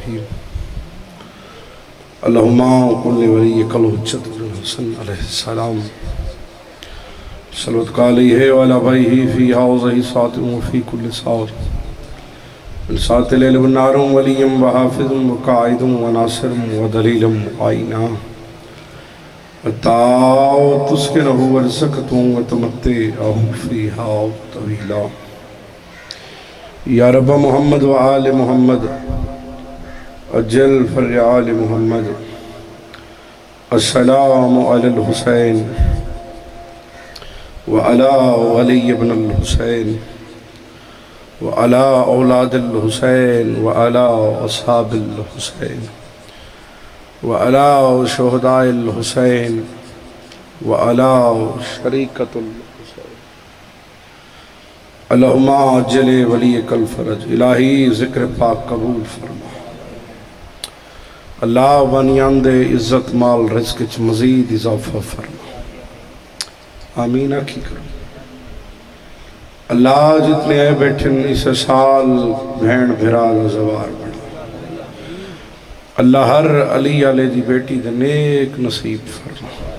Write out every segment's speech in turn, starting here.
الرحیم اللہم کل ولیک الحجۃ بن حسن علیہ السلام صلوات علیہ وعلی آبائہ فی حوضہ ساعت وفی کل ساعت من ساعت لیل والنار ولیم وحافظ وقائد وناصر ودلیل وعینا وتاو تسکنہ ورزقتوں وتمتعہ فیہا طویلا یا رب محمد وآل محمد اجل فرعال محمد السلام علی الحسین وعلى ولي ابن الحسين وعلى أولاد الحسين وعلى أصحاب الحسين وعلى شهداء الحسين وعلى شريكة الحسين اللهم عجل وليك الفرج الہی ذکر پاک قبول فرما اللہ بنیان دے عزت مال رزق چ مزید اضافہ فرما آمین آکھی کرو اللہ جتنے آئے بیٹھن اس سال بھین بھرال زوار بڑھا اللہ ہر علی علیہ دی بیٹی دے نیک نصیب فرما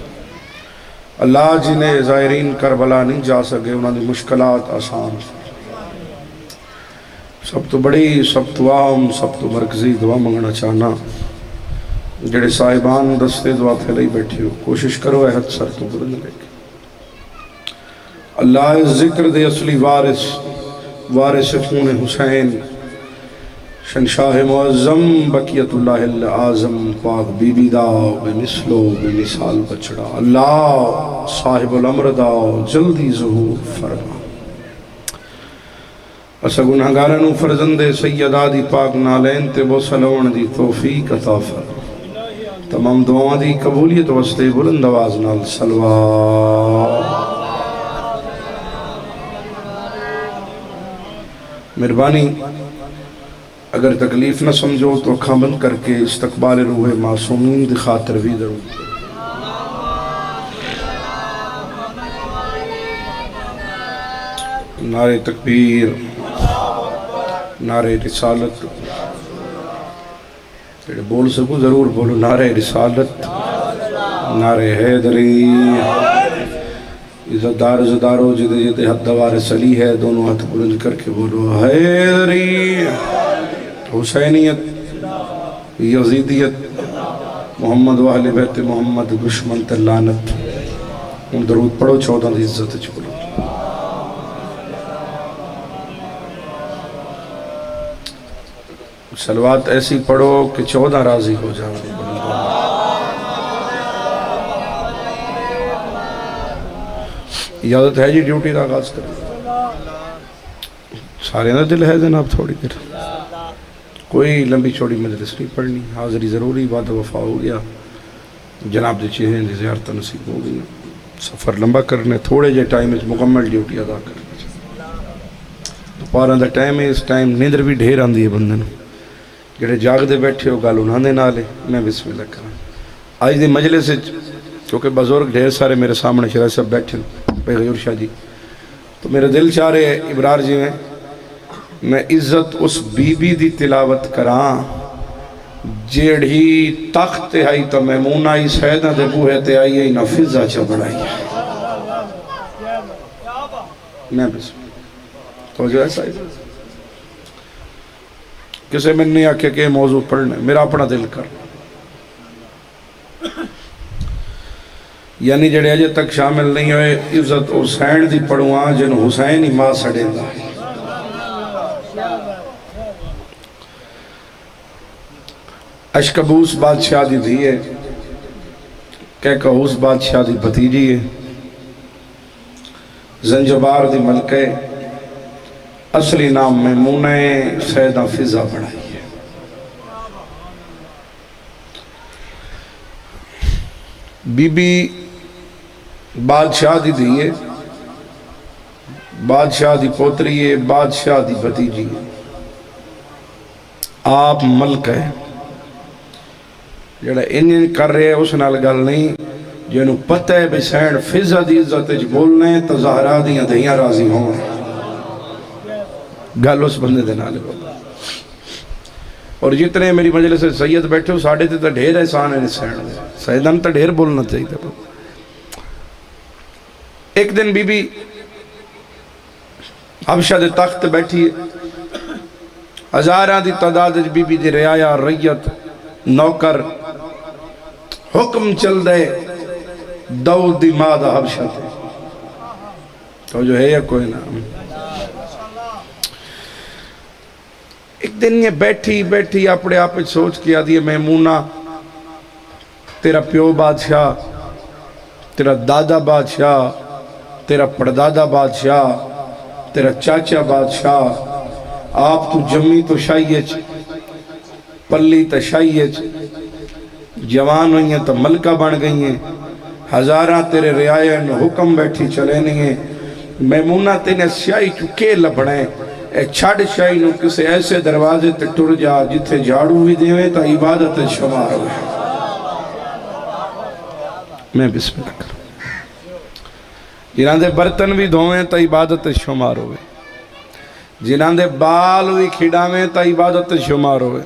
اللہ جنہیں زائرین کربلا نہیں جا سکے انہوں نے مشکلات آسان فرما سب تو بڑی سب تو عام سب تو مرکزی دعا منگنا چاہنا جڑے صاحبان دستے دعا پھیلائی بیٹھے ہو کوشش کرو احد سر تو بلند لے کے اللہ ذکر دے اصلی وارث خون حسین شنشاہ معظم بقیت اللہ العظم پاک بی بی دا بے مثلو بے مثال بچڑا اللہ صاحب الامر دا جلدی ظہور فرما اسا گناہگارانو فرزند سیدہ دی پاک نالین تے وہ سلون دی توفیق عطا فرما تمام دعاں دی قبولیت واسطے بلند آواز نال صلوات مہربانی اگر تکلیف نہ سمجھو تو اکھاں بند کر کے استقبال روح معصومین دی خاطر بھی ضرور نعرہ تکبیر نعرہ رسالت بول سکو ضرور بولو نعرہ رسالت نعرہ حیدری عزتدار عزتدارو جدے جدے حد دوار سلی ہے دونوں ہاتھ بلند کر کے بولو حیدری حسینیت یزیدیت محمد و اہل بیت محمد دشمن تلانت ان درود پڑھو 14 دی عزت چولو سلوات ایسی پڑھو کہ 14 راضی ہو جاؤں اجازت ہے جی ڈیوٹی کا آغاز کریں سارے نہ دل ہے جناب تھوڑی دیر کوئی لمبی چوڑی مجلس نہیں پڑھنی حاضری ضروری وعدہ وفا ہو گیا جناب دی چیزیں دی زیارت نصیب ہو گئی سفر لمبا کرنے تھوڑے جے ٹائم اس مکمل ڈیوٹی ادا کرنے دوپہر دا ٹائم ہے اس ٹائم نیندر بھی ڈھیر آندی ہے بندن جڑے جاگ دے بیٹھے ہو گل انہاں دے نالے میں بسم اللہ کروں آج دی مجلس کیونکہ بزرگ ڈھیر سارے میرے سامنے شرح صاحب بیٹھے غیور شاہ جی تو میرے دل چاہ رہے ابرار جی میں عزت اس بی بی دی تلاوت کران جیڑھی تخت آئی تو میمونہ ہی سیدہ دے بوہے تے آئی ہے نفذہ چا بڑھائی میں بس توجہ ہے صاحب کسے میں نہیں آکے کہ موضوع پڑھنے میرا اپنا دل کر یعنی جڑے اجے تک شامل نہیں ہوئے عزت حسین دی پڑھواں جن حسین ہی ماں سڑے دا اشکبوس بادشاہ دی دھی ہے کہکہوس بادشاہ دی بھتیجی ہے زنجبار دی ملکہ اصلی نام میمونہ سیدہ فضا پڑھائی ہے بی بی بادشاہ دی دیئے بادشاہ دی پوتری ہے بادشاہ دی بھتیجی ہے آپ ملک ہے جڑا انہیں کر رہے ہیں اس نال گل نہیں جنہوں پتہ ہے بسین فضا دی عزت اچھ بولنے تو زہرا دیاں دہیاں راضی ہوں گل اس بندے دے نالے بابا اور جتنے میری مجلس سے سید بیٹھے ہو ساڑھے تو ڈھیر احسان ہے سین دے سیدان تو ڈھیر بولنا چاہیے. ایک دن بی بی حبشہ دے تخت بیٹھی ہے، ہزاراں دی تعداد بی بی دی رعایا ریت نوکر حکم چل دے داؤد دی ماں دا حبشہ تے تو جو ہے یا کوئی نام. ایک دن یہ بیٹھی اپنے آپ سوچ کیا دیئے میمونہ تیرا پیو بادشاہ، تیرا دادا بادشاہ، تیرا پردادا بادشاہ، تیرا چاچا بادشاہ، آپ تو جمی تو شائیچ پلی تو شائیچ جوان ہوئی ہیں تو ملکہ بن گئی ہیں، ہزاراں تیرے رعایا حکم بیٹھی چلے نہیں ہیں. میمونہ تینے سیائی چکے لبڑیں اے چھڑ شائی نو کسے ایسے دروازے تے ٹر جا جتھے جھاڑو بھی دیویں تا عبادت شمار ہوئے. میں بسم اللہ کروں. جنہاں دے برتن بھی دھویں تا عبادت شمار ہوئے، جنہاں دے بال بھی کھڑاویں تا عبادت شمار ہوئے.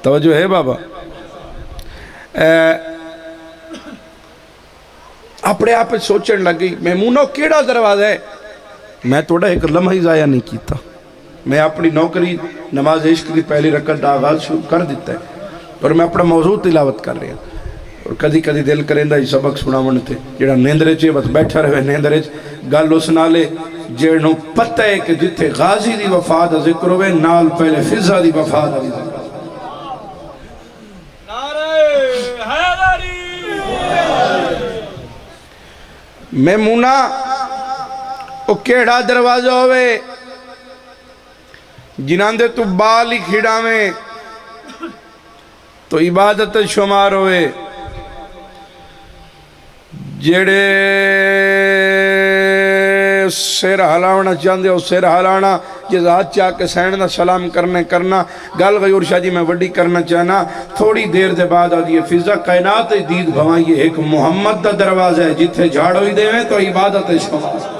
توجہ ہے بابا. اپنے آپ سوچن لگی میمونہ کیڑا دروازہ ہے. میں توڑا ایک لمحہ ہی ضائع نہیں کیتا. میں اپنی نوکری نماز عشق کی پہلی رکعت دا آغاز شروع کر دیتا ہے اور میں اپنا موضوع تلاوت کر رہا اور کدی کدی دل کریں ہی سبق سنا منتے جڑا نیندرے چے بس بیٹھا رہے نیندرے گل اس نالے جڑنوں پتہ ہے کہ جتھے غازی دی وفا دا ذکر ہوئے نال پہلے فضا دی وفا دا ذکر. میمونہ او کیڑا دروازہ ہوئے جنہاں دے تو بال ہی کھڑاویں تو عبادت شمار ہوئے، جڑے سر ہلاونا چاہندے ہو سر ہلانا جزات چاہ کے سین دا سلام کرنا گل غیور شاہ جی میں وڈی کرنا چاہنا. تھوڑی دیر دے بعد آدھی فضا کائنات دید بھوائیے ایک محمد دا دروازہ ہے جتھے جھاڑو ہی دیویں تو عبادت شمار.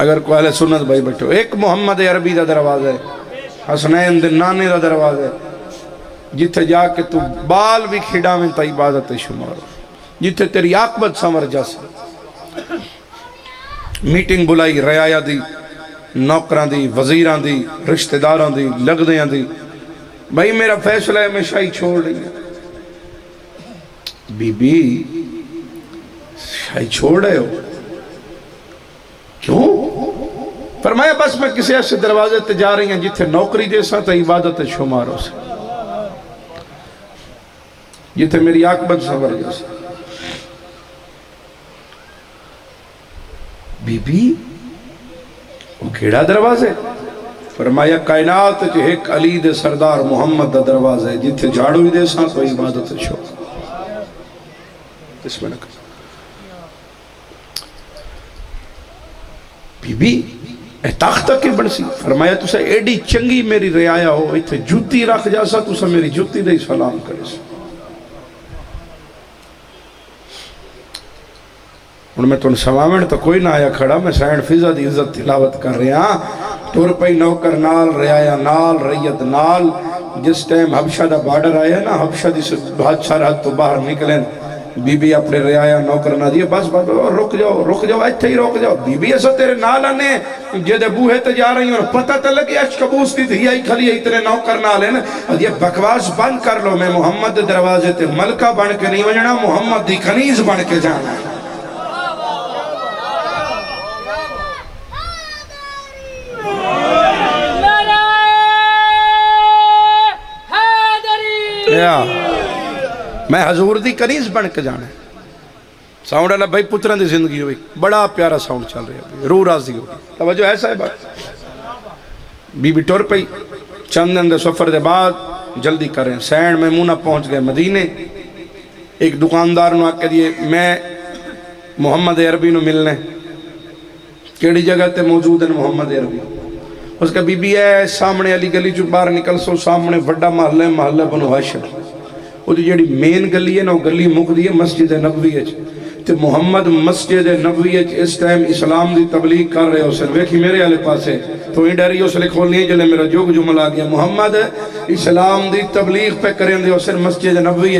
اگر کوئی اہل سنت بھائی بیٹھو ایک محمد عربی دا دروازہ ہے، حسنین دے نانے دا دروازہ ہے جتھے جا کے تو بال بھی کھڑاویں تا عبادت شمار، جتھے تیری عاقبت سمر جاسے. میٹنگ بلائی رعایا دی نوکران دی وزیران دی رشتہ داران دی لگدیاں دی بھائی میرا فیصلہ ہے میں شاہی چھوڑ رہی ہوں. بی بی شاہی چھوڑ رہے ہو کیوں؟ فرمایا بس میں کسی ایسے دروازے تے جا رہی ہیں جتھے نوکری جیسا تا عبادت شمار ہو سے جتھے میری عاقبت سمر جیسا. بی بی وہ کیڑا دروازے؟ فرمایا کائنات جو ایک علی دے سردار محمد دا دروازہ ہے جتھے جھاڑو ہی دے ساں تو عبادت شمار. بسم اللہ. بی بی اے تاختہ کی بڑسی فرمایا تسا ایڈی چنگی میری رعایا ہو ایتھے جوتی رکھ جاسا تسا میری جوتی دے سلام کرے سا. ان میں تو سوامن تو کوئی نہ آیا کھڑا میں سین فضا دی عزت تلاوت کر رہے ہیں ٹور پئی نوکر نال رعایا نال ریت نال. جس ٹائم حبشہ دا بارڈر آیا نا حبشہ دی سے بادشاہ رات تو باہر نکلیں بی بی اپنے رعایا نوکر نہ دیئے بس رک جاؤ ایتھے ہی رک جاؤ. بی بی ایسا تیرے نال آنے جدے بوہے تے جا رہی ہیں اور پتہ تے لگی اچھ کبوس دی دھی آئی کھلی ہے تیرے نوکر نال ہیں اور یہ بکواس بند کر لو میں محمد دروازے تے ملکہ بن کے نہیں وجنا محمد دی کنیز بن کے جانا ہے. میں حضور دی کنیز بن کے جانا ہے. ساؤنڈ اللہ بھائی پتران دی زندگی ہوئی بڑا پیارا ساؤنڈ چل رہا ہے روح راضی ہوگی. توجہ ایسا ہے بات. بی بی ٹور پئی چند دن دے سفر دے بعد جلدی کریں سین میمونہ پہنچ گئے مدینے. ایک دکاندار نو آکے دیئے میں محمد عربی نو ملنے کیڑی جگہ تے موجود ہے محمد عربی. اس کا بی بی ہے سامنے علی گلی جو باہر نکل سو سامنے بڑا محلہ بنو ہاشم. وہ جیڑی مین گلی ہے نا وہ گلی مک دی ہے مسجد نبوی ہے تے محمد مسجد نبوی اس ٹائم اسلام دی تبلیغ کر رہے ہو سن ویکھی میرے والے پاسے تو ہی ڈری اس لئے کھولنی ہے جلے میرا جوگ جملہ آ گیا محمد اسلام دی تبلیغ پہ کریں دے ہو سن مسجد نبوی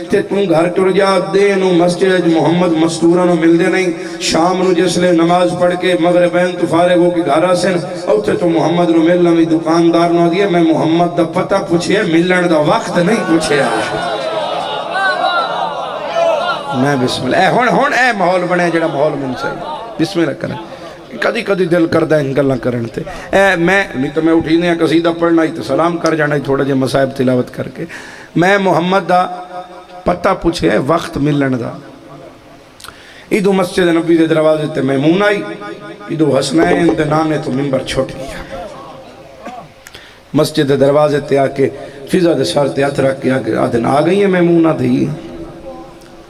تے تم گھر ٹر جا دینو مسجد محمد مستورہ نو مل دے نہیں شام نو جس لئے نماز پڑھ کے مغربین تو فارغ ہو کے گھارا سن اوتے تو محمد نو ملنا میں دکاندار نو دیا میں محمد دا پتہ پوچھے ملن دا وقت نہیں پوچھے میں بسم اللہ اے ماحول بنے جڑا ماحول من چاہیے بسم اللہ کریں کدی کدی دل کردہ ان گلاں کرن تے میں نہیں تو میں اٹھی نہیں قصیدہ پڑھنا ہی تو سلام کر جانا ہی تھوڑا جے مصائب تلاوت کر کے میں محمد دا پتہ پوچھے وقت ملن دا ایدو مسجد نبی دے دروازے تے میمون آئی ایدو حسنین دے نانے تو ممبر چھوٹ گیا مسجد دے دروازے تے آکے فضا دے سر تے ہتھ رکھ کے آکے آدھن آ گئی ہیں میمونہ دھی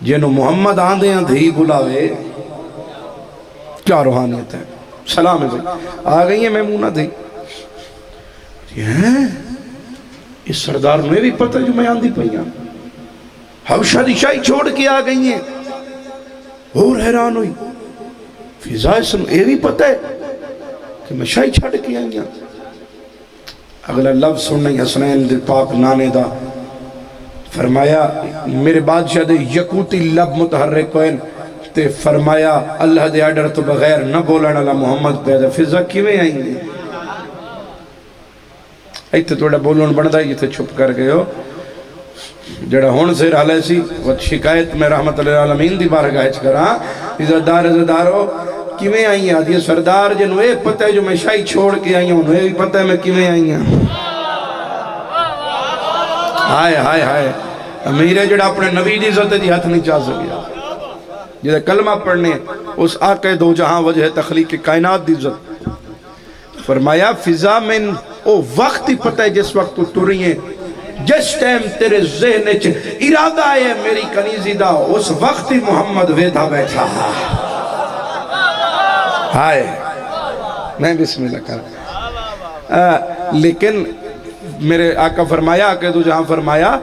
جنہوں محمد آندے ہیں دھی بلاوے کیا روحانیت ہے سلام ہے بھائی آ گئی ہیں میمونہ دھی اس سردار میں بھی پتہ جو میں آندھی پہیاں حوشہ دی شاہی چھوڑ کے آ گئی ہیں اور حیران ہوئی فضا اسم یہ بھی پتہ ہے کہ میں شاہی چھڑ کے آئی ہیں اگلا لفظ سننے حسنین دل پاک نانے دا فرمایا میرے بادشاہ دے یقوتی لب متحرک کوئن تے فرمایا اللہ دے آڈر تو بغیر نہ بولنا اللہ محمد پیدا فضا کیویں آئیں گے ایتے توڑا بولون بڑھتا ہے یہ تے چھپ کر گئے ہو جڑا ہون سے رہا سی وہ شکایت میں رحمت اللہ العالمین دی بارگاہ کرا عزتدارو کیویں آئی ہیں آدھی سردار جنہوں ایک پتہ ہے جو میں شاہی چھوڑ کے آئی ہوں انہوں ایک پتہ ہے میں کیویں آئی ہیں ہائے ہائے ہائے امیرے جڑا اپنے نبی دی عزت دی ہاتھ نہیں چاہ سکیا جیسے کلمہ پڑھنے اس آقے دو جہاں وجہ تخلیق کائنات دی عزت فرمایا فضا میں او وقت ہی پتہ ہے جس وقت تو ٹری ہیں جس ٹائم تیرے ذہن ارادہ ہے میری کنیزی دا اس وقت ہی محمد ویدھا بیٹھا ہائے میں بسم اللہ کر لیکن میرے آقا فرمایا کہ تو جہاں فرمایا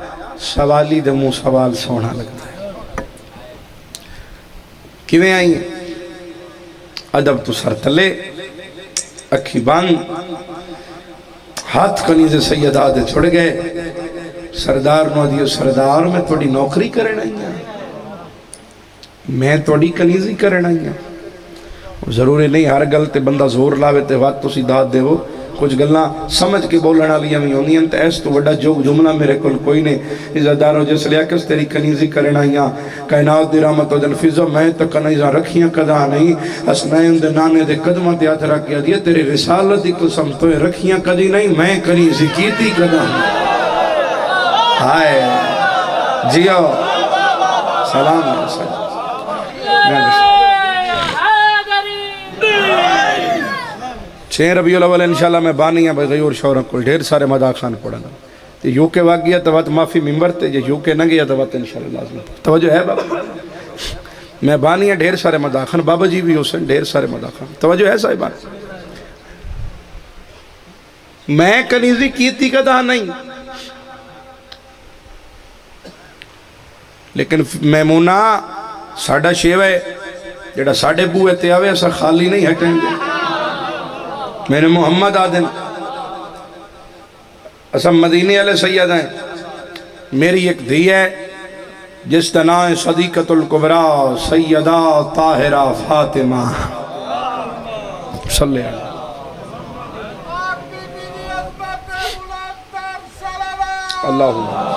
سوالی دے منہ سوال سونا لگتا ہے کیویں آئی ادب تو سر تلے اکھی بان ہاتھ کنیز سیدہ دے چھوڑ گئے سردار نو دیو سردار میں توڑی نوکری کرنا ہی ہیں میں توڑی کنیزی کرنا ہی ہیں ضروری نہیں ہر گلتے بندہ زور لاوے تے وقت تو سی داد دے وہ کچھ گلنا سمجھ کے بولنا لیا میں ہونی ہیں ایس تو وڈا جو جملہ میرے کل کوئی نہیں عزتدارو جس لیا کس تیری کنیزی کرنا ہی کائنات دی رحمت و جنفیزہ میں تک کنیزہ رکھیاں قدا نہیں حسنین دے نانے دے قدمہ دے آتھ رکھ گیا دیا تیری رسالت دی قسم تو رکھیاں قدی نہیں میں کنیزی کیتی قدا ہائے جیو سلام چھے ربیع الاول انشاءاللہ میں بانی ہیں بغیور شوروں کو ڈھیر سارے مداخ خان پڑھنا تو یو کے واقع گیا تو وقت معافی ممبر تے یو کے نہ گیا تو وقت انشاءاللہ لازم توجہ ہے بابا میں بانی ہیں ڈھیر سارے مداخ خان بابا جی بھی حسین ڈھیر سارے مداخ خان توجہ ہے صاحبان میں کنیزی کیتی قدا نہیں لیکن میمونہ ساڑھا شیو ہے جڑا ساڑھے بوئے تے آوے ایسا خالی نہیں ہٹیں گے میرے محمد آدن اسم مدینی علیہ سید ہیں میری ایک دھی ہے جس تنائے صدیقت القبرہ سیدہ طاہرہ فاطمہ صلی اللہ اللہم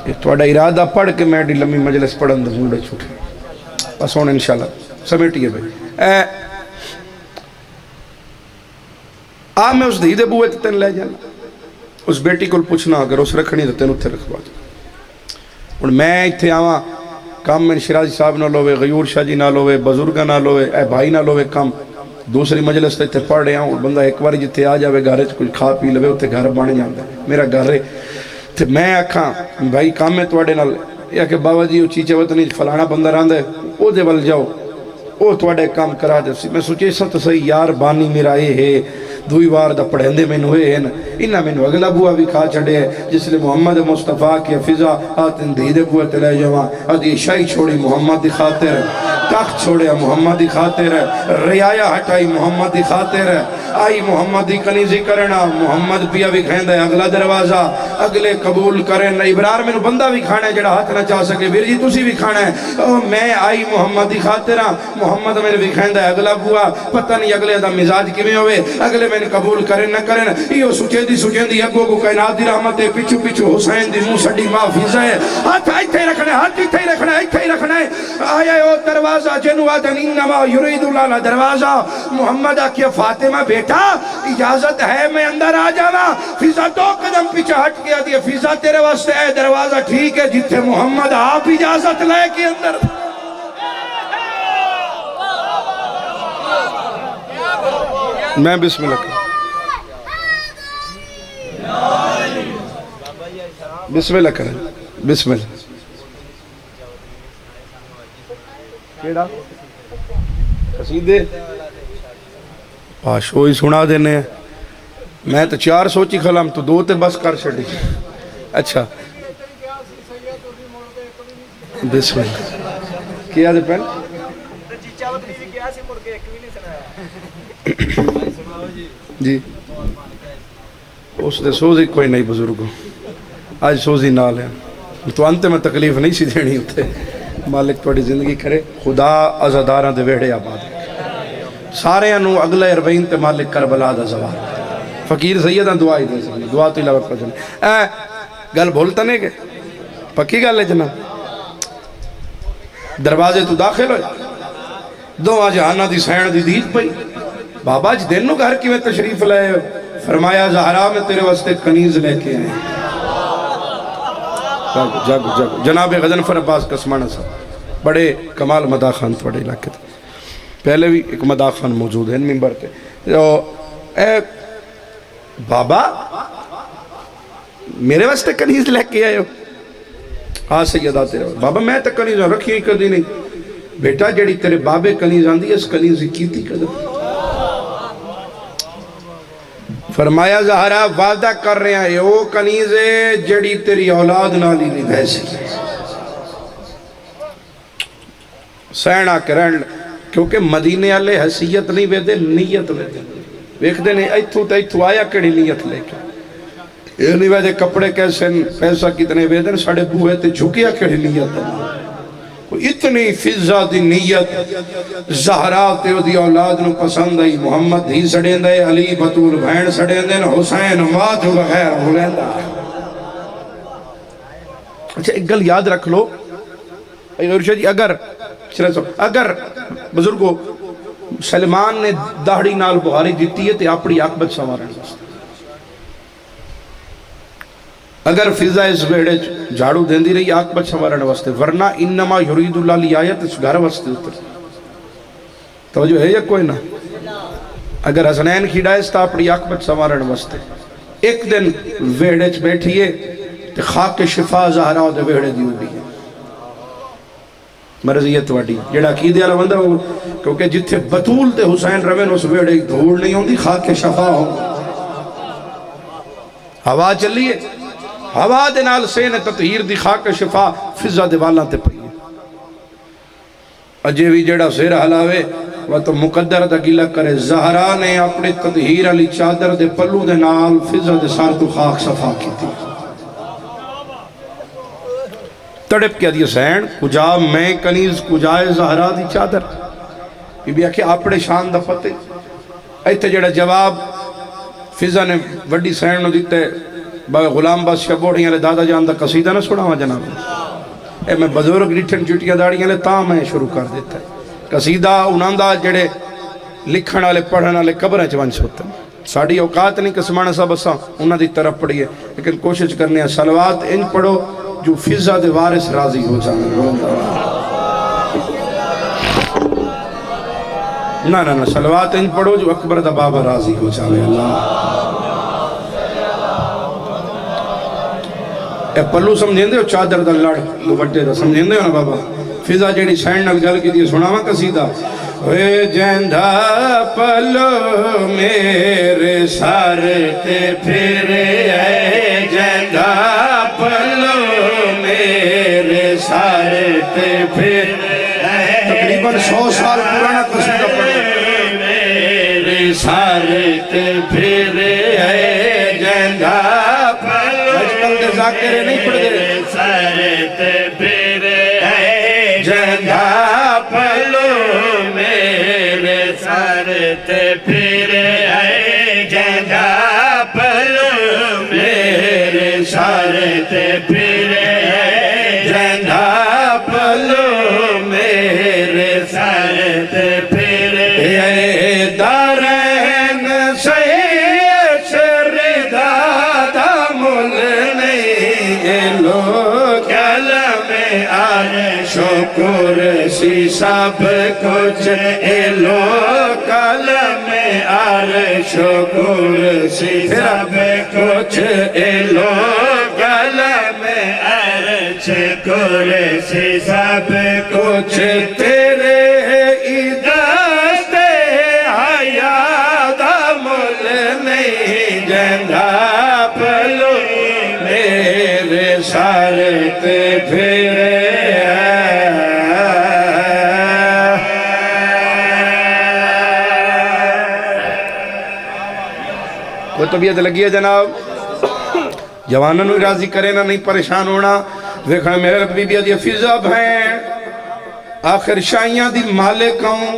یہ توڑا ارادہ پڑھ کے میں ڈی لمبی مجلس پڑھن دا موڑے چھوٹے بس ہونے انشاءاللہ سمیٹیے بھائی میں اس دھی دے بوئے تین لے جانا اس بیٹی کو پوچھنا اگر اس رکھنی تو تین اتھے رکھوا جانا اور میں اتھے آواں کام میں شرازی صاحب نہ لوے غیور شاہ جی نہ لوے بزرگہ نہ لوے اے بھائی نہ لوے کام دوسری مجلس تے پڑھ رہے ہوں اور بندہ ایک بار جتے آ جاوے گھرے کچھ کھا پی لوے اتھے گھر بانے جاندے میرا گھر ہے تے میں آکھاں بھائی کام میں توڑے نہ یا کہ بابا جی چیچے وطنی فلانا بندہ راندے او دے ول جاؤ وہ تھوڑے کام کرا دے سی میں سوچے سا تو صحیح یار بانی میرا یہ ہے دوئی وار دا پڑھیں دے میں ہوئے ہیں انہا میں اگلا بوا بھی کھا چڑے جس لئے محمد مصطفیٰ کی فضا آتن دیدے بوا تلے جوان ادھی شاہی چھوڑی محمد دی خاطر تخت چھوڑے محمد دی خاطر ریایا ہٹائی محمد دی خاطر آئی محمد دی کنیزی کرنا محمد پیا بھی کھین دے اگلا دروازہ اگلے قبول کریں ابرار میں بندہ بھی کھانا ہے جڑا ہاتھ نہ چاہ سکے ویر جی تُسی بھی کھانا ہے میں آئی محمد دی خاطرہ محمد میں بھی کھین دے اگلا بوا پتہ نہیں اگلے دا مزاج کیویں ہوئے اگلے میں قبول کریں نہ کریں یہ سوچیں دی اگو کو کائنات دی رحمت ہے پچھو پچھو حسین دی منہ سڈی محفوظ ہے ہاتھ ایتھے رکھنا ہے ہاتھ ایتھے رکھنا ہے ایتھے رکھنا ہے آیا او دروازہ جنو آدن انما یرید اللہ دروازہ محمد آکیا فاطمہ بیٹا اجازت ہے میں اندر آ جانا فضا 2 قدم پیچھے ہٹ گیا دیا فضا تیرے واسطے ہے دروازہ ٹھیک ہے جتھے محمد آپ اجازت لے کے اندر میں بسم اللہ کروں بسم اللہ کریں بسم اللہ کیڑا قصیدے پاشوئی سنا دینے میں تو 4 سوچی کھلام تو 2 تے بس کر چھڑی اچھا بسم اللہ کیا دے پہن جی اس دے سوزی کوئی نہیں بزرگوں آج سوزی نال ہے تو انتے میں تکلیف نہیں سی دینی ہوتے مالک توڑی زندگی کرے خدا ازاداراں دے ویڑے آباد سارے انو اگلے 40 تے مالک کربلا دا زوار فقیر سیدہ دعائی دے سکتے دعا تو علاوہ پر جنہ گل بھولتا نہیں کہ پکی گل ہے جناب دروازے تو داخل ہوئے 2 جہانہ دی سین دی دید پئی بابا جی دنوں گھر کی میں تشریف لائے فرمایا زہرا میں تیرے واسطے کنیز لے کے آئے جاگو جناب غضنفر عباس قسمانہ صاحب بڑے کمال مدا خان تھوڑے علاقے تھے پہلے بھی ایک مدا خان موجود ہیں ممبر پہ اے بابا میرے واسطے کنیز لے کے آئے ہو ہاں سیدہ تیرے بابا میں تک کنیز رکھی ہی کردی نہیں بیٹا جڑی تیرے بابے کنیز آن دی اس کنیز کی تھی کردی فرمایا زہرا وعدہ کر رہے ہیں وہ کنیز ہے جڑی تیری اولاد نالی نہیں بھیسی سینہ کرن کیونکہ مدینے والے حیثیت نہیں ویدے نیت ویدے ویکھ دے نہیں ایتھو تا ایتھو آیا کڑی نیت لے کے یہ نہیں ویدے کپڑے کیسے پیسہ کتنے ویدے ساڑھے بوہے تے جھکیا کڑی نیت ہے اتنی فضا دی نیت زہرا تے دی اولاد نو پسند آئی محمد ہی سڑین دے علی بطول بھین سڑین دے حسین مات بغیر بھولین دا اچھا ایک گل یاد رکھ لو اگر بزرگو سلمان نے داڑھی نال بہاری دیتی ہے تے اپنی عاقبت سوارن اگر فضا اس بیڑے جھاڑو دین دی رہی عاقبت سوارن واسطے ورنہ انما یرید اللہ لی آیت اس گھر واسطے اتر توجہ ہے یا کوئی نہ اگر حسنین کھیڑائے ستا اپنی عاقبت سوارن واسطے ایک دن ویڑے چ بیٹھئے تے خاک شفا زہرا دے ویڑے دیو بھی مرضیت واڑی جڑا کی دیا لوندہ ہو کیونکہ جتھے بطول تے حسین روین اس ویڑے دھوڑ نہیں ہوندی خاک شفا ہو ہوا چلیے ہوا دے نال سین تطہیر دی خاک شفا فضا دے والاں تے پئی اجے بھی جڑا سیر ہلاوے وہ تو مقدر دا گیلا کرے زہرا نے اپنے تطہیر علی چادر دے پلو دے نال فضا دے سار تو خاک صفا کی تھی تڑپ کیا دی حسین کجا میں کنیز کجائے زہرا دی چادر بی بی آکھے اپنے شان دا پتے ایتھے جڑا جواب فضا نے وڈی سین نو دیتے غلام باس شبوڑیاں لے دادا جان دا قصیدہ نہ سنا ہوا جناب اے میں بزرگ ریٹھن چٹیاں داڑیاں لے تاں میں شروع کر دیتا ہے قصیدہ انہاں دا جڑے لکھن والے پڑھن والے قبریں چ ونج ہوتے ہیں ساڑی اوقات نہیں قسمانہ صاحب اساں انہاں دی طرف پڑھی ہے لیکن کوشش کرنے ہیں صلوات ان پڑھو جو فضا دے وارث راضی ہو جائیں نہ صلوات ان پڑھو جو اکبر دا بابا راضی ہو جائے اللہ اے پلو سمجھیں دے ہو چادر دا لڑ وٹے دا سمجھیں دے ہو نا بابا فضا جیڑی سینڈ نال گل کی دی سناوا قصیدہ ہوئے جندہ پلو میرے سار تے پھرے جندہ پلو میرے سار تے پھرے تقریباً 100 سال پرانا قصیدہ پڑھے میرے سار تے پھرے جندہ پلو میرے ذاکرے نہیں پڑھ دے سار تے پھرے جندہ پلو میرے سار تے پھرے جندہ پلو میرے سار تے پھرے جندہ پلو میرے سار تے پھرے دارین سید شردادہ مل نہیں لو کلم عرش و کرسی سب کچھ لو کلم عرش و کرسی سب کچھ لو کلم عرش کرسی سب کچھ تیرے دست حیات مل نہیں جندہ پلو میرے سار تے پھرے کوئی طبیعت لگی ہے جناب جوانوں نے راضی کرے نہ نہیں پریشان ہونا دیکھنا میرے بی بی دی فضا بھین آخر شائیاں دی مالک ہوں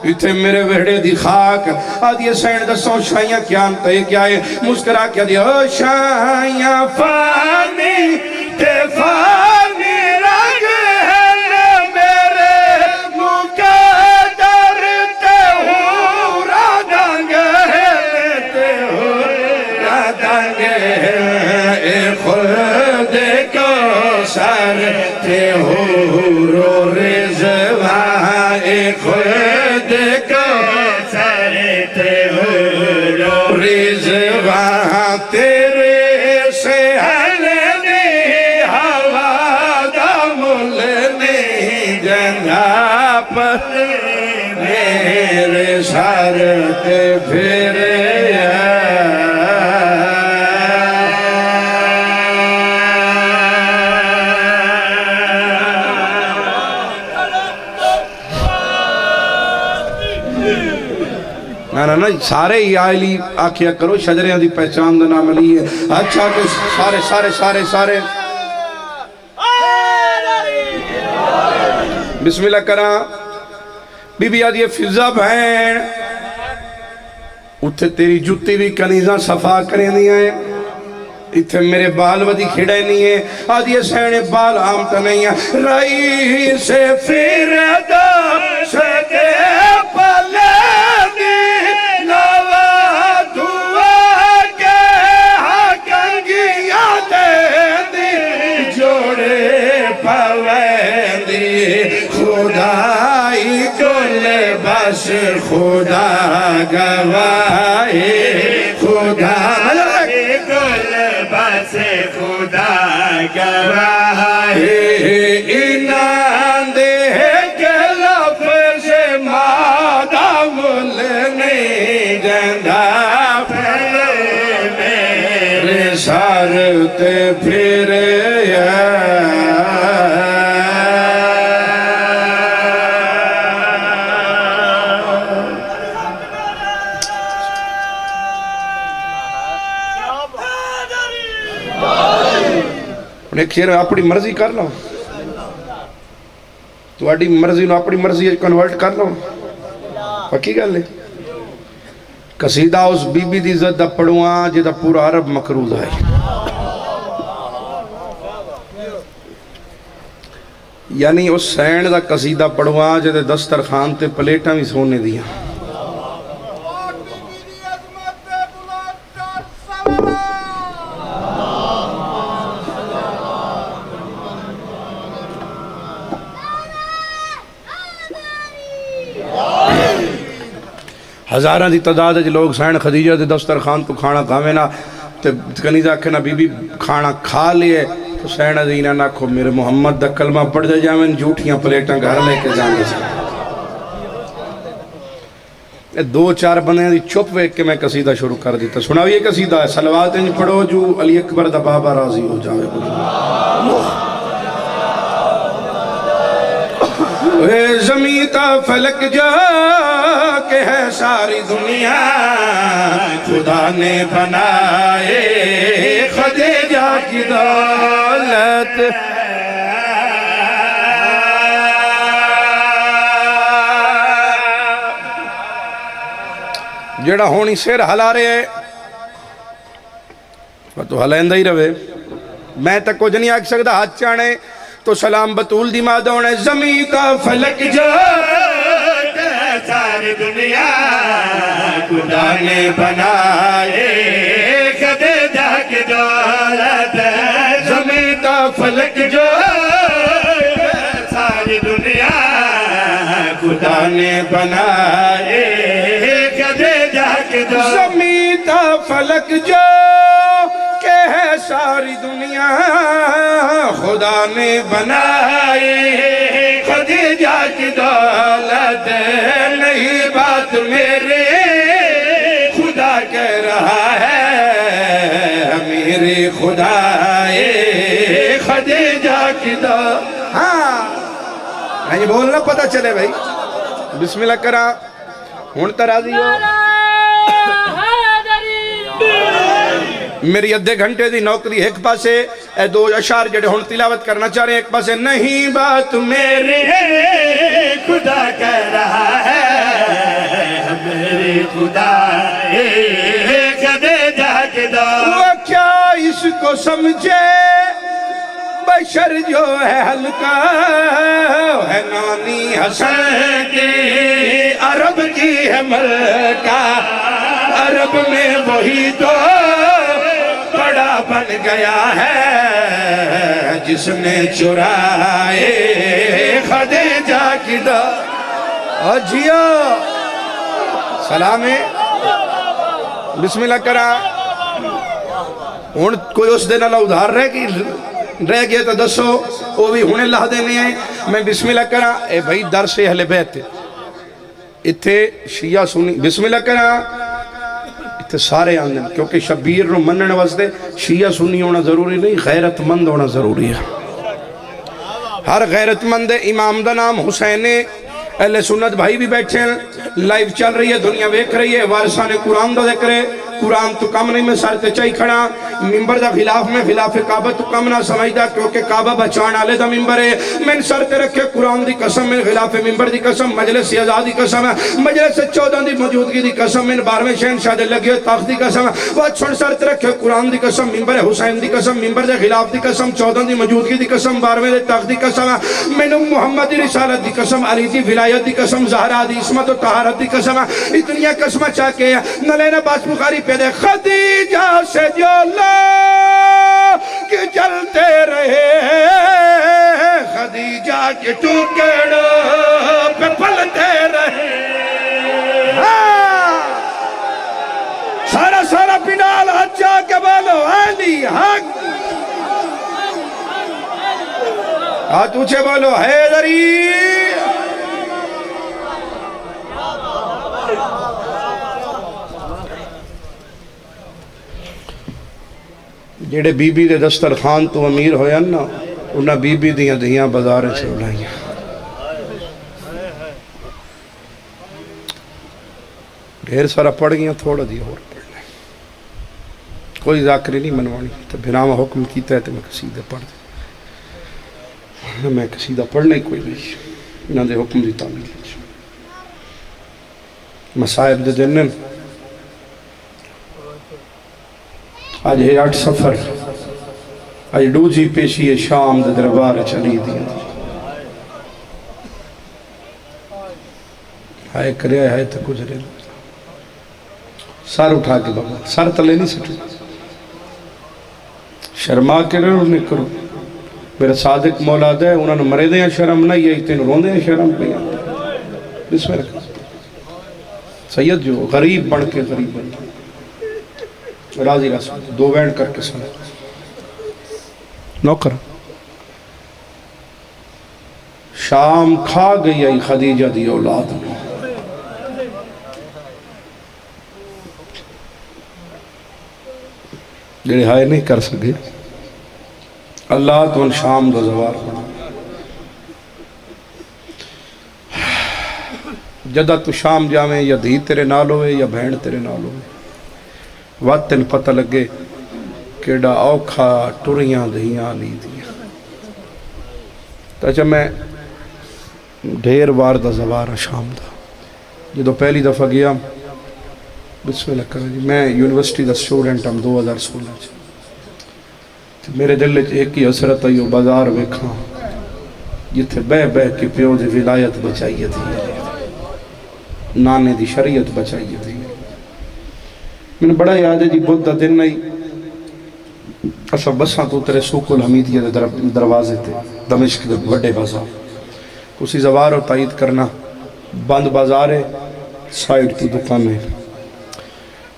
اتھے میرے وہڑے دی خاک آدھی سین دسوں شائیاں کیا انتے کیا ہے مسکرا کیا دی او شائیاں فانی تے فانی رگ ہے میرے مقدر تے ہو رادنگ ہے تے ہو رادنگ ہے اے خود کو سر تے ہو رو رضوان اے خود کو سر تے ہو رو رضوان تیرے سے ہلنی ہوا دا مل نہیں جندہ پر میرے سر تے پھرے نا سارے ہی آئلی آکھیا کرو شجریاں دی پہچان دا نام علی ہے اچھا کہ سارے سارے سارے سارے بسم اللہ کرا بی بی آدھی فضا بہن اتھے تیری جتی بھی کنیزاں صفا کریں دی ہیں اتھے میرے بال ودی کھڑے نہیں ہیں آدھی سینے بال آمتا نہیں ہیں رئی سے فردہ شکے پلے خدائی کل بس خدا گواہی خدائی کل بس خدا گواہی انان دے کے لفظ مادہ مل نہیں جندہ پھرے میرے سار تے پھرے ایک شیر اپنی مرضی کر لو تو اڈی مرضی نو اپنی مرضی کنورٹ کر لو پکی گل ہے قصیدہ اس بی بی دی عزت دا پڑھواں جدا پورا عرب مقروض ہے یعنی اس سینڈ دا قصیدہ پڑھواں جدے دسترخوان تے پلیٹاں بھی سونے دیاں ہزاراں دی تعداد لوگ سین خدیجہ دے دسترخوان تو کھانا کھاوے نا تے کنیزہ کہنا بی بی کھانا کھا لیے تو سین دینا نہ کھو میرے محمد دا کلمہ پڑھ دے جاویں جھوٹیاں پلیٹاں گھر لے کے جانے سے دو چار بندے دی چپ ویک کے میں قصیدہ شروع کر دیتا سناویے قصیدہ ہے صلوات انج پڑھو جو علی اکبر دا بابا راضی ہو جاوے اے زمین تا فلک جا کہ ہے ساری دنیا خدا نے بنائے خدیجہ کی دولت جڑا ہونی سیر ہلا رہے تو ہلائندہ ہی رہے میں تک کچھ نہیں آکھ سکتا ہاتھ چانے تو سلام بطول دی مادہ ہونے زمین کا فلک جو ساری دنیا خدا نے بنائے خدیجہ کی دولت زمین کا فلک جو ساری دنیا خدا نے بنائے زمین تا فلک جو کہ ہے ساری دنیا خدا نے بنائے خدیجہ کی دولت نہیں بات میرے خدا کہہ رہا ہے میرے خدا خدیجہ کی دولت ہاں نہیں بولنا پتہ چلے بھائی بسم اللہ کرا ہون ترازی ہو میری ادھے گھنٹے دی نوکری ایک پاسے اے دو اشار جڑے ہون تلاوت کرنا چاہ رہے ہیں ایک پاسے نہیں بات میرے خدا کہہ رہا ہے میرے خدا خدیجہ کی دولت وہ کیا اس کو سمجھے بشر جو ہے ہلکا ہے نانی حسن کی عرب کی ہے ملکہ عرب میں وہی تو بڑا بن گیا ہے جس نے چرائے خدیجہ کی دولت جیو سلام ہے بسم اللہ کرا کوئی اس دن اللہ ادھار رہ گئے تو دسو وہ بھی ہونے اللہ دینے ہیں میں بسم اللہ کرا اے بھائی در سے اہل بیت اتھے شیعہ سنی بسم اللہ کرا اتھے سارے آندھیں کیونکہ شبیر رو منن واسطے شیعہ سنی ہونا ضروری نہیں غیرت مند ہونا ضروری ہے ہر غیرت مند امام دا نام حسین اہل سنت بھائی بھی بیٹھے ہیں لائیو چل رہی ہے دنیا ویکھ رہی ہے وارثان قرآن دا ذکر ہے قرآن تو کم نہیں میں سر تے چاہی کھڑا ممبر دا خلاف میں خلاف کعبہ تو کم نہ سمجھدا کیونکہ کعبہ بچان آلے دا ممبر ہے میں سر تے رکھے قرآن دی قسم میں خلاف ممبر دی قسم مجلس ازاد دی قسم مجلس 14 دی موجودگی دی قسم میں 12ویں شہنشاہ دے لگے تاخت دی قسم وہ چھوڑ سر تے رکھے قرآن دی قسم ممبر حسین دی قسم ممبر دے خلاف دی قسم 14 دی موجودگی دی قسم 12ویں دے تاخت دی قسم میں محمد دی رسالت دی قسم علی دی ولایت دی قسم زہرا دی عصمت و طہارت دی قسم اتنی قسم چاہ کے نہ لینا باس بخاری پہ دے خدیجہ سے جو کہ جلتے رہے خدیجہ کے ٹکڑوں پہ پلتے رہے سارا سارا پنال حجا کے بولو علی حق ہاتھ اونچے بولو حیدری جیڑے بی بی دے دسترخوان تو امیر ہویا نا انہاں بی بی دیاں دیاں بازاریں سے اڑائیاں ڈھیر سارا پڑھ گیا تھوڑا دیا اور پڑھنا کوئی ذاکری نہیں منوانی تو بھنامہ حکم کیتا ہے تو میں قصیدہ پڑھ دے میں قصیدہ پڑھنا ہی کوئی نہیں نہ دے حکم دی تعمیل مسائب دے جنن آج ہے 8 سفر آج ڈوجی پیشی شام دے دربار چلی دیا ہائے کرے ہائے تک گزرے سر اٹھا کے بابا سر تلے نہیں سٹو شرما کے رہنے کرو میرا صادق مولا دے انہوں نے مرے دیں شرم نہیں ہے تین رون دیں شرم پہ بسم اللہ سید جو غریب بڑھ کے غریب بڑھ راضی رسول دو وینڈ کر کے سنے نوکر شام کھا گئی آئی خدیجہ دی اولاد میں جڑے ہائے نہیں کر سکے اللہ تو ان شام دا زوار بنا جدہ تو شام جاویں یا دھی تیرے نال ہوئے یا بہن تیرے نال ہوئے وقت تین پتہ لگے کیڑا اوکھا ٹریاں دھیاں لی دیا تو اچھا میں ڈھیر وار دا زوار شام دا جدو پہلی دفعہ گیا بسم اللہ کریں جی میں یونیورسٹی دا سٹوڈنٹ ہم 2016 میرے دل ایک ہی حسرت آئی وہ بازار ویکھاں جتھے بہ بہ کے پیو دی ولایت بچائیے تھی نانے دی شریعت بچائیے تھی میں نے بڑا یاد ہے جی بدھ دا دن نہیں اصلا بساں تو تیرے سوق الحمیدیہ دے دروازے تھے دمشق دے بڑے بازار کسی زوار و تائید کرنا بند بازار ہے سائیڈ کی دکان ہے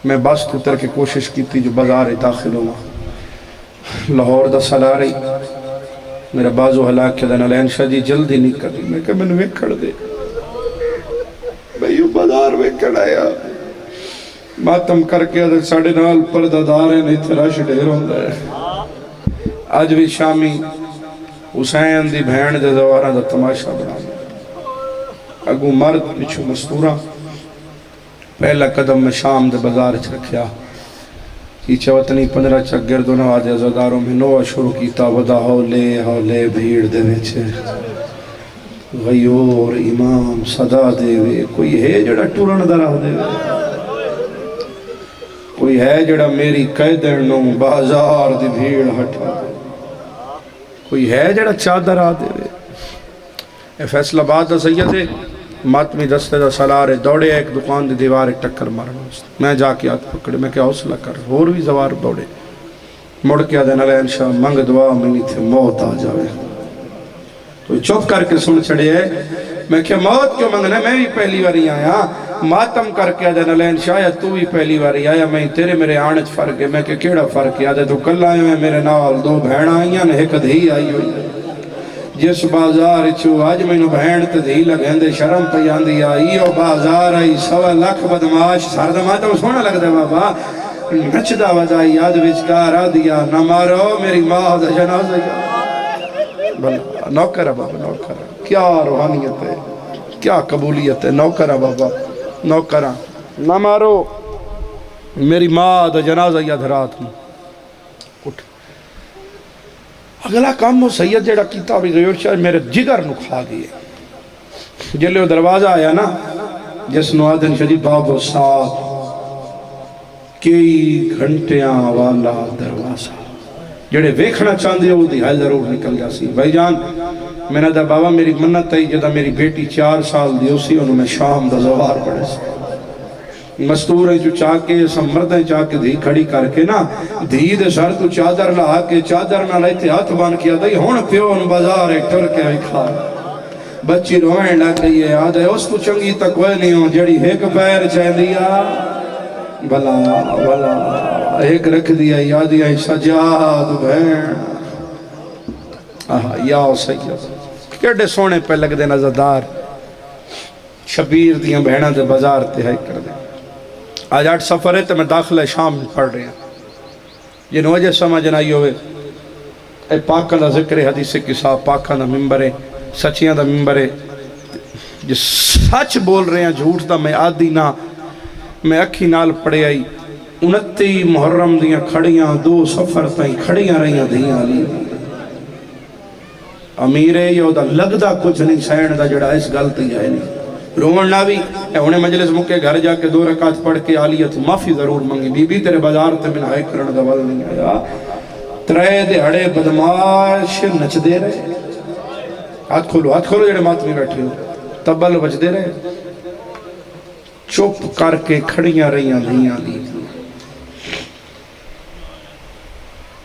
میں بس تو تر کے کوشش کی تھی جو بازار داخل ہوا لاہور دا سلاری میرا بازو حلاک کے دن علین شاہ جی جلدی نہیں کر دی میں کہا میں نے ویکھڑ دے میں یوں بازار ویکھڑ آیا ماتم کر کے ادھر ساڑھے نال پردہ دار ہیں نہیں تھے رش ڈھیر ہوندہ ہے آج بھی شامی حسین دی بہن دے دوارہ دا تماشا بنا اگو مرد پچھو مستورہ پہلا قدم میں شام دے بازار چھ رکھیا کی چوتنی 15 چک گردو نوازے ازاداروں میں نوہ شروع کیتا ودا ہولے بھیڑ دے ویچے غیور امام صدا دے وے کوئی ہے جڑا ٹورن درہ دے وے کوئی ہے جڑا میری قیدنوں بازار دی بھیڑ ہٹا دے کوئی ہے جڑا چادر آ دے وے اے فیصلہ بات دا سید ہے ماتمی دستے دا سلارے دوڑے ایک دکان دی دیوار ایک ٹکر مارنا میں جا کے ہاتھ پکڑے میں کیا حوصلہ کر اور بھی زوار دوڑے مڑ کے آدھے نلین شاہ منگ دعا منی تھے موت آ جاوے تو چپ کر کے سن چڑے میں کیا موت کیوں منگنا میں بھی پہلی باری آیا ماتم کر کے آدھے نلین شاہ تو بھی پہلی باری آیا میں تیرے میرے آنچ فرق ہے میں کہ کیڑا فرق ہے آدھے تو کل آئے میں میرے نال 2 بہن آئیاں نے ایک دھی آئی ہوئی جس بازار چھو آج میں نو بہن تے دھی لگیں دے شرم پیان دیا ایو بازار آئی 1.25 لاکھ بدماش سردماتا وہ سونا لگ دے بابا نچدہ وزائی یاد وچکار آ دیا نہ مارو میری ماں دا جنازہ جا بھلا نوکرہ بابا نوکرہ کیا روحانیت ہے کیا قبولیت ہے نوکرہ بابا نوکرہ نہ مارو میری ماں دا جنازہ یاد رات میں اٹھ اگلا کام وہ سید جڑا کیتا بھی غیور شاہ میرے جگر نو کھا گئے جلے وہ دروازہ آیا نا جس نو آدن شدید باب و ساتھ کئی گھنٹیاں والا دروازہ جڑے ویکھنا چاندے وہ دی حال ضرور نکل جا سی بھائی جان میں نے دا بابا میری منت ہے جدا میری بیٹی 4 سال دی اسی انہوں میں شام دا زوار پڑے سی مستور ہیں جو چاہ کے سمرد ہیں چاہ کے دھی کھڑی کر کے نا دھی دے سر تو چادر لہا کے چادر نہ لیتے ہاتھ بان کیا دائی ہون پیون بازار ایک ٹر کے کھا بچی روائیں لگ گئی ہے آدھے اس کو چنگی تک وہ نہیں ہوں جڑی ایک پیر چاہ دیا بھلا ایک رکھ دیا یادی ہے سجاد بہن یا سید کیڑے سونے پہ لگ دے نظردار شبیر دیاں بہنہ دے بازار تہائی کر دے آج 8 سفر ہے تو میں داخلہ شام پڑھ رہے ہیں جن وجہ سمجھ نائی ہوئے اے پاکاں دا ذکر حدیث کی صاحب پاکاں دا ممبر ہے سچیاں دا ممبر ہے جس سچ بول رہے ہیں جھوٹ دا میں آدھی نہ میں اکھی نال پڑے آئی 29 محرم دیاں کھڑیاں 2 سفر تائیں کھڑیاں رہیاں دیاں لی امیرے یا دا لگدہ کچھ نہیں سین دا جڑا اس غلطی ہے نہیں رومن نہ بھی انہیں مجلس مکے گھر جا کے 2 رکعت پڑھ کے آلیت معافی ضرور منگی بی بی تیرے بازار تے میں ہائے کرن دا وال نہیں آیا 3 دہاڑے بدماش نچ دے رہے ہاتھ کھولو جڑے ماتمی بیٹھے ہو تبل بج دے رہے چپ کر کے کھڑیاں رہیاں دھیاں لی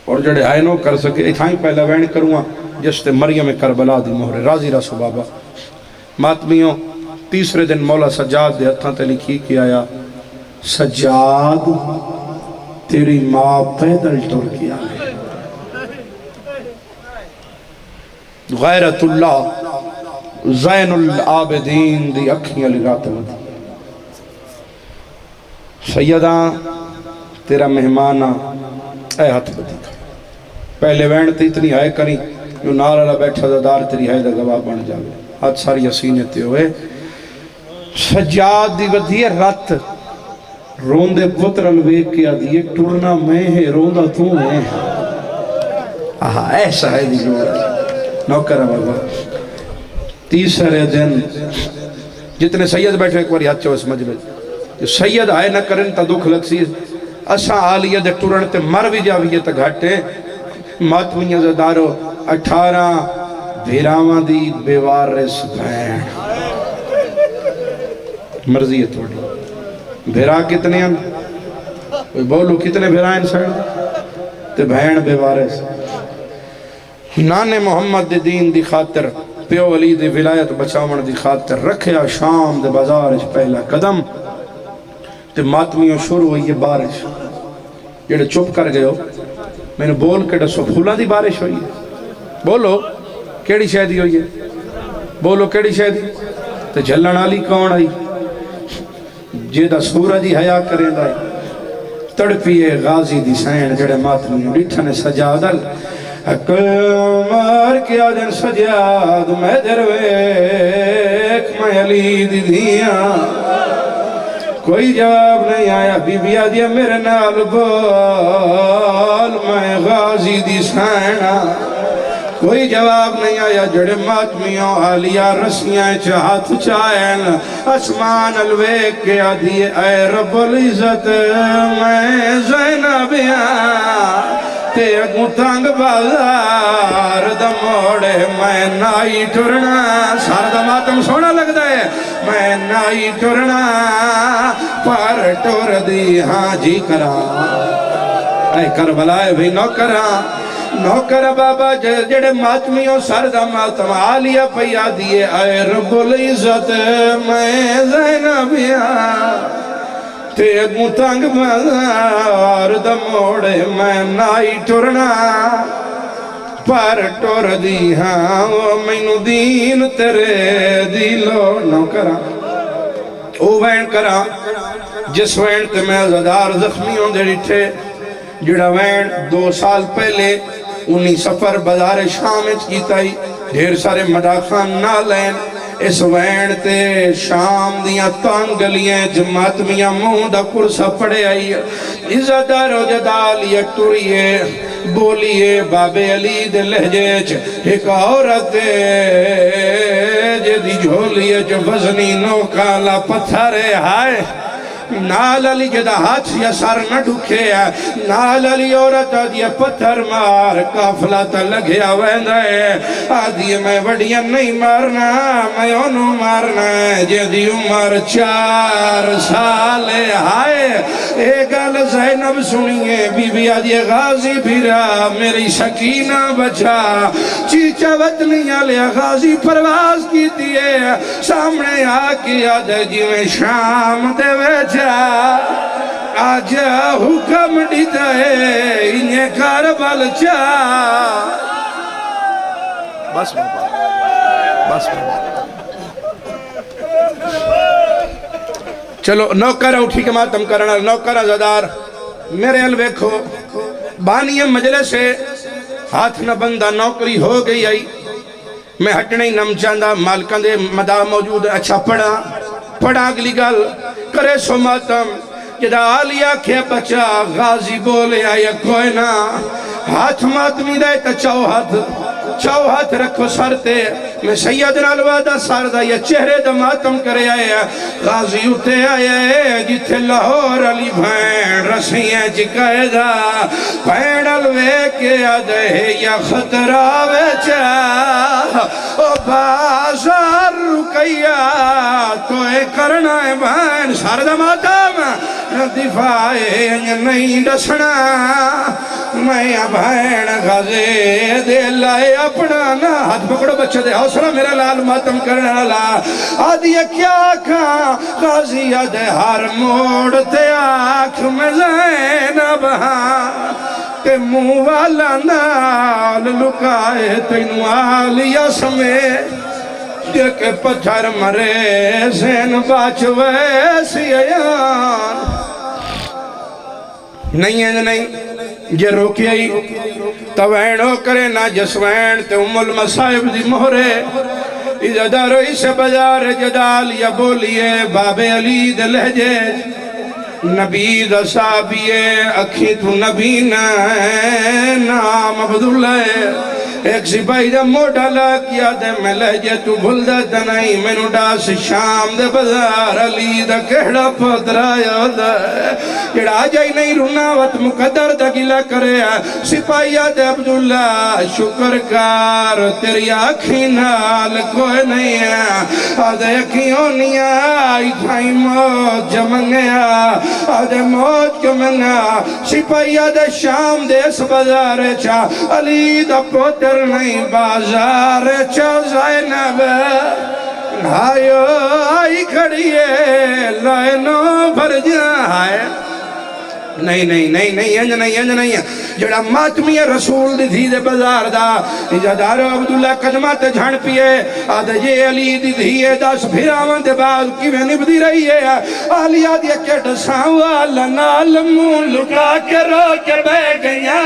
اور جڑے آئے نو کر سکے اتھائیں پہلا وین کروں جس تے مریم کربلا دی مہرے راضی رسو بابا ماتمیوں تیسرے دن مولا سجاد دے ہتھاں تے لکھی کی آیا سجاد تیری ماں پیدل ٹر کیا ہے غیرت اللہ زین العابدین دی اکھیاں لگاتے ہوتی سیدہ تیرا مہمانہ اے ہاتھ بدی پہلے وین تے اتنی آئے کریں جو نال والا بیٹھا زدار تیری ہے دا گواہ بن جاوے ہاتھ ساری سینے تے ہوئے سجاد دی ودی رات روندے پترن ویک کے آدھی ٹرنا میں ہے روندہ تو ہے آہا ایسا ہے دی جوڑا نوکر بابا تیسرے دن جتنے سید بیٹھے ایک باری ہاتھ چو اس مجلس جو سید آئے نہ کرن تا دکھ لگ سی اساں آلیہ دے ٹرن تے مر بھی جاویے تا گھٹے ماتمیاں زدارو 18 بھیراواں دی بیوارس بھین مرضی ہے تھوڑی بھیرا کتنے ہیں کوئی بولو کتنے بھیرا ہیں سائن تے بھین بیوارس نانے محمد دی دین دی خاطر پیو علی دی ولایت بچاون دی خاطر رکھیا شام دے بازار اچ پہلا قدم تے ماتمیوں شروع ہوئی یہ بارش جڑے چپ کر گئے ہو میں نے بول کے ڈسو پھولا دی بارش ہوئی ہے بولو کیڑی شہدی ہوئی ہے بولو کیڑی شہدی تے جھلن والی کون آئی جے دا سورج ہی حیا کریں دا تڑپیے غازی دی سین جڑے ماتمیوں ڈٹھنے سجادل اکل مار کیا جن سجاد میں درویک میں علی دی دیاں کوئی جواب نہیں آیا بی بی آدیا میرے نال بول میں غازی دی سینا کوئی جواب نہیں آیا جڑے ماتمیوں آلیا رسیاں چاہت چاہن اسمان الویک کے آدھیے اے رب العزت میں زینبیاں تے اگوں تنگ بازار دا موڑے میں نائی ٹرنا سارا دا ماتم سونا لگ دے میں نائی ٹرنا پر ٹور دی ہاں جی کرا اے کربلائے بھی نوکر بابا جڑے ماتمیوں سر دا ماتم آلیا پیا دیے اے رب العزت میں زینبیاں تے اگوں تنگ بازار دا موڑے میں نائی ٹرنا پر ٹور دی ہاں مینو دین تیرے دیلو نو کرا او وین کرا جس وین تے میں زدار زخمیوں دے ڈٹھے جڑا وین 2 سال پہلے 19 سفر بازار شام اچ کیتا ہی ڈھیر سارے مداخان نہ لین اس وین تے شام دیاں تانگ گلیاں جماعتمیاں منہ دا کرسا پڑے آئی عزتدار و جدالی ٹوریے بولیے بابے علی دے لہجے ایک عورت جدی جھولیے جو وزنی نو کالا پتھرے ہائے نال علی جدا ہاتھ یا سر نہ ڈھکے ہے نال علی عورت آدھی پتھر مار کافلہ تا لگیا ویندہ ہے آدھی میں وڈیاں نہیں مارنا میں انہوں مارنا ہے جدی عمر 4 سال ہائے ایک گل زینب سنیے بی بی آدھی غازی پھرا میری سکینہ بچا چیچا وطنیاں لیا غازی پرواز کی دیئے سامنے آکے آدھے جی میں شام دے ویچ آج حکم دیتا ہے انہیں کربل چاہ بس بابا بس بابا چلو نوکر اٹھی کے ماتم کرنا نوکر ازادار میرے الویکھو بانی مجلس سے ہاتھ نہ بندہ نوکری ہو گئی آئی میں ہٹنے ہی نم چاندہ مالکان دے مدہ موجود اچھا پڑھا اگلی گل کرے سو ماتم جدا آلیا کھے بچا غازی بولے آیا کوئی نا ہاتھ ماتمی دے تا چاو ہاتھ رکھو سرتے میں سیدنا الوادہ ساردہ یہ چہرے دا ماتم کرے آیا غازی اتے آیا جتے لاہور علی بھین رسیاں چکائے دا بھین الوے کے آدھے یا خطرہ ویچا او بازار رکیا تو اے کرنا ہے بھین ساردہ ماتم دفاع نہیں ڈسنا میں بھین غازی دے لائے اپنا نا ہاتھ پکڑو بچے دے حوصلہ میرا لال ماتم کرنا لا آدھی کیا کھا غازی آدھے ہر موڑتے آنکھ میں زینب ہاں تے منہ والا نال لکائے تینو آلیا سمیت کہ پتھر مرے زین باچ ویسی ایان نہیں ہے نہیں جے روکی آئی توینو کرے نہ جسوین تے ام المصائب دی مہرے ازدارو اس بازار جدال یا بولیے باب علی دے لہجے نبی دا صحابیے اکھی تو نبی نام عبداللہ ایک سپاہی دا موٹا لاکیا دے میں لہجے تو بھول دا تنائی میں نو ڈاس شام دے بازار علی دا کہڑا پترایا دا جڑا جائی نہیں روناوت مقدر دا گلا کرے سپاہی دے عبداللہ شکر کار تیری آنکھی نال کوئی نہیں ہے آدھے اکھیوں نہیں آئی تھائی موت جمنگیا آدھے موت کمنگا سپاہی دے شام دے اس بازار چا علی دا پتر نہیں بازار چا زینب آئیو آئی کھڑیے لائنوں بھر جائے نہیں انج جڑا ماتمی رسول دی دھی دے بازار دا اجادارو عبداللہ قدمات جھان پیے آدھے یہ علی دی دھیے دس پھراوان دے بعد کیویں نبدی رہی ہے آلیا دی اکیٹ ساوالا نال مون لکا کے رو کے بے گیا